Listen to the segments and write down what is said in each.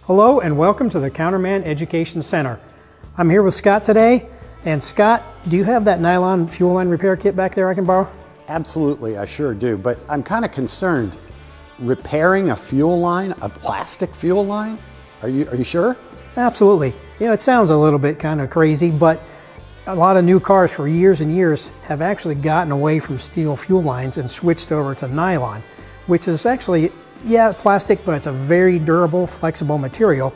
Hello and welcome to the Counterman Education Center. I'm here with Scott today. And Scott, do you have that nylon fuel line repair kit back there I can borrow? Absolutely, I sure do, but I'm kind of concerned. Repairing a fuel line, a plastic fuel line? Are you sure? Absolutely. You know, it sounds a little bit kind of crazy, but a lot of new cars for years and years have actually gotten away from steel fuel lines and switched over to nylon, which is actually, yeah, plastic, but it's a very durable, flexible material.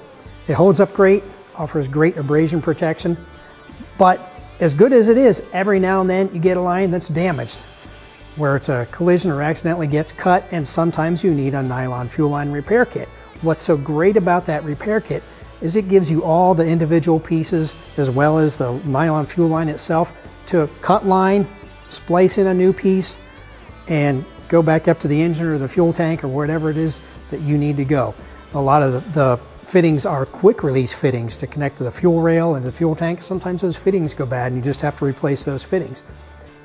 It holds up great, offers great abrasion protection, but as good as it is, every now and then you get a line that's damaged, where it's a collision or accidentally gets cut, and sometimes you need a nylon fuel line repair kit. What's so great about that repair kit is it gives you all the individual pieces as well as the nylon fuel line itself to cut line, splice in a new piece, and go back up to the engine or the fuel tank or whatever it is that you need to go. A lot of the fittings are quick release fittings to connect to the fuel rail and the fuel tank. Sometimes those fittings go bad and you just have to replace those fittings.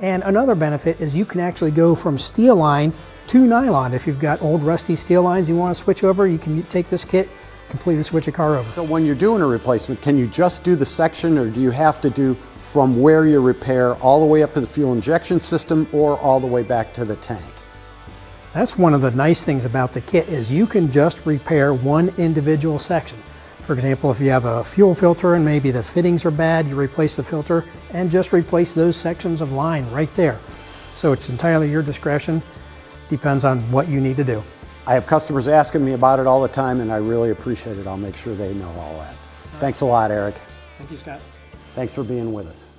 And another benefit is you can actually go from steel line to nylon. If you've got old rusty steel lines you want to switch over, you can take this kit, completely switch a car over. So when you're doing a replacement, can you just do the section, or do you have to do from where you repair all the way up to the fuel injection system or all the way back to the tank? That's one of the nice things about the kit is you can just repair one individual section. For example, if you have a fuel filter and maybe the fittings are bad, you replace the filter and just replace those sections of line right there. So it's entirely your discretion, depends on what you need to do. I have customers asking me about it all the time, and I really appreciate it. I'll make sure they know all that. Thanks a lot, Eric. Thank you, Scott. Thanks for being with us.